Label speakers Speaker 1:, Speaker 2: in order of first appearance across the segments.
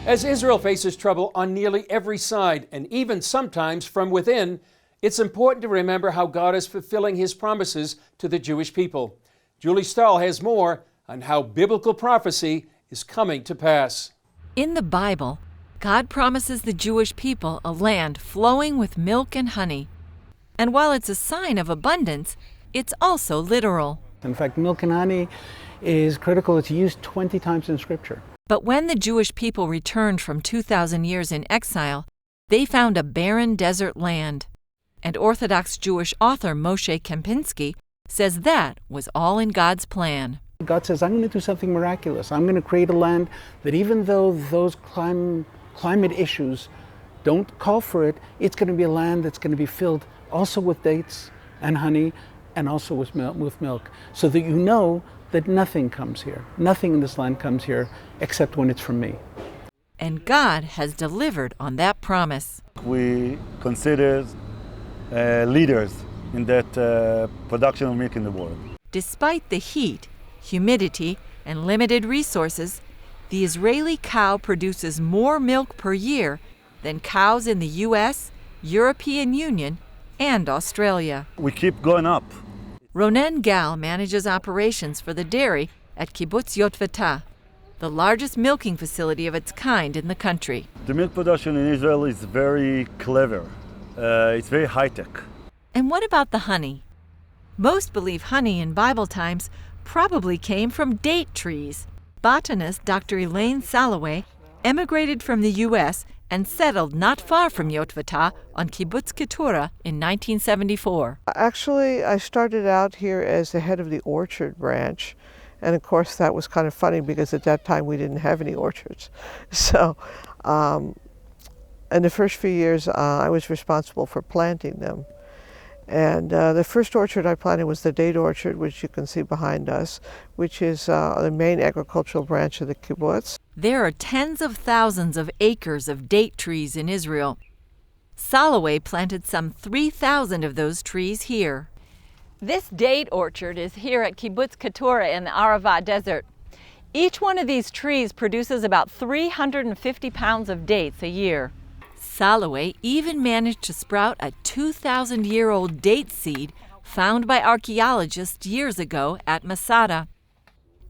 Speaker 1: As Israel faces trouble on nearly every side, and even sometimes from within, it's important to remember how God is fulfilling His promises to the Jewish people. Julie Stahl has more on how biblical prophecy is coming to pass.
Speaker 2: In the Bible, God promises the Jewish people a land flowing with milk and honey. And while it's a sign of abundance, it's also literal.
Speaker 3: In fact, milk and honey is critical. It's used 20 times in Scripture.
Speaker 2: But when the Jewish people returned from 2,000 years in exile, they found a barren desert land. And Orthodox Jewish author Moshe Kempinsky says that was all in God's plan.
Speaker 3: God says, I'm going to do something miraculous. I'm going to create a land that even though those climate issues don't call for it, it's going to be a land that's going to be filled also with dates and honey and also with milk, so that you know that nothing comes here. Nothing in this land comes here except when it's from me.
Speaker 2: And God has delivered on that promise.
Speaker 4: We consider leaders in that production of milk in the world.
Speaker 2: Despite the heat, humidity, and limited resources, the Israeli cow produces more milk per year than cows in the U.S., European Union, and Australia.
Speaker 4: We keep going up.
Speaker 2: Ronen Gal manages operations for the dairy at Kibbutz Yotvata, the largest milking facility of its kind in the country.
Speaker 4: The milk production in Israel is very clever. It's very high-tech.
Speaker 2: And what about the honey? Most believe honey in Bible times probably came from date trees. Botanist Dr. Elaine Salaway emigrated from the U.S. and settled not far from Yotvata on Kibbutz Keturah in 1974.
Speaker 5: Actually, I started out here as the head of the orchard branch. And of course, that was kind of funny because at that time we didn't have any orchards. So in the first few years, I was responsible for planting them. And the first orchard I planted was the date orchard, which you can see behind us, which is the main agricultural branch of the kibbutz.
Speaker 2: There are tens of thousands of acres of date trees in Israel. Salaway planted some 3,000 of those trees here. This date orchard is here at Kibbutz Keturah in the Arava Desert. Each one of these trees produces about 350 pounds of dates a year. Salaway even managed to sprout a 2,000-year-old date seed found by archaeologists years ago at Masada.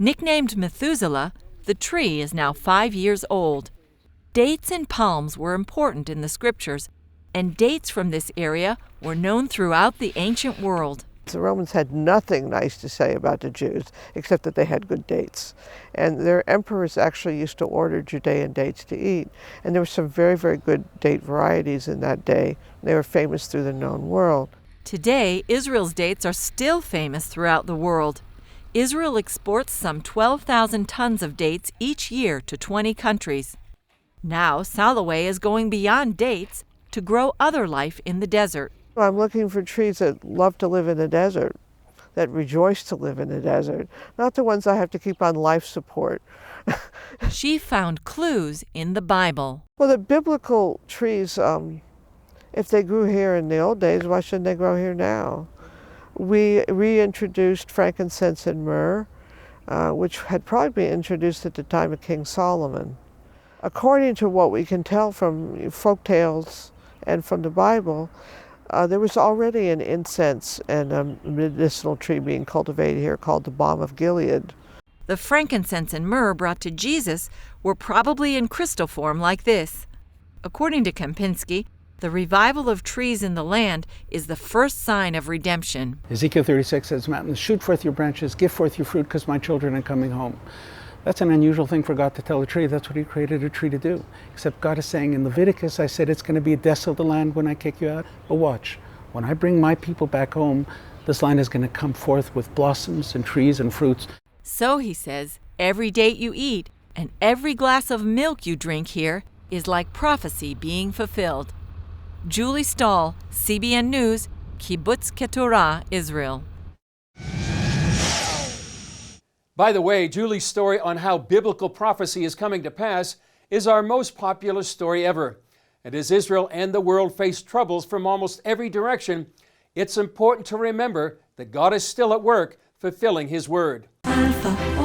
Speaker 2: Nicknamed Methuselah, the tree is now 5 years old. Dates and palms were important in the scriptures, and dates from this area were known throughout the ancient world.
Speaker 5: The Romans had nothing nice to say about the Jews, except that they had good dates. And their emperors actually used to order Judean dates to eat. And there were some very, very good date varieties in that day. They were famous through the known world.
Speaker 2: Today, Israel's dates are still famous throughout the world. Israel exports some 12,000 tons of dates each year to 20 countries. Now, Salaway is going beyond dates to grow other life in the desert.
Speaker 5: I'm looking for trees that love to live in the desert, that rejoice to live in the desert, not the ones I have to keep on life support.
Speaker 2: She found clues in the Bible.
Speaker 5: Well, the biblical trees, if they grew here in the old days, why shouldn't they grow here now? We reintroduced frankincense and myrrh, which had probably been introduced at the time of King Solomon. According to what we can tell from folk tales and from the Bible, there was already an incense and a medicinal tree being cultivated here called the balm of Gilead.
Speaker 2: The frankincense and myrrh brought to Jesus were probably in crystal form like this. According to Kempinsky, the revival of trees in the land is the first sign of redemption.
Speaker 3: Ezekiel 36 says, mountains, shoot forth your branches, give forth your fruit, because my children are coming home. That's an unusual thing for God to tell a tree. That's what He created a tree to do. Except God is saying in Leviticus, I said it's going to be a desolate land when I kick you out. But watch, when I bring my people back home, this land is going to come forth with blossoms and trees and fruits.
Speaker 2: So, he says, every date you eat and every glass of milk you drink here is like prophecy being fulfilled. Julie Stahl, CBN News, Kibbutz Keturah, Israel.
Speaker 1: By the way, Julie's story on how biblical prophecy is coming to pass is our most popular story ever. And as Israel and the world face troubles from almost every direction, it's important to remember that God is still at work fulfilling His word.
Speaker 6: Alpha.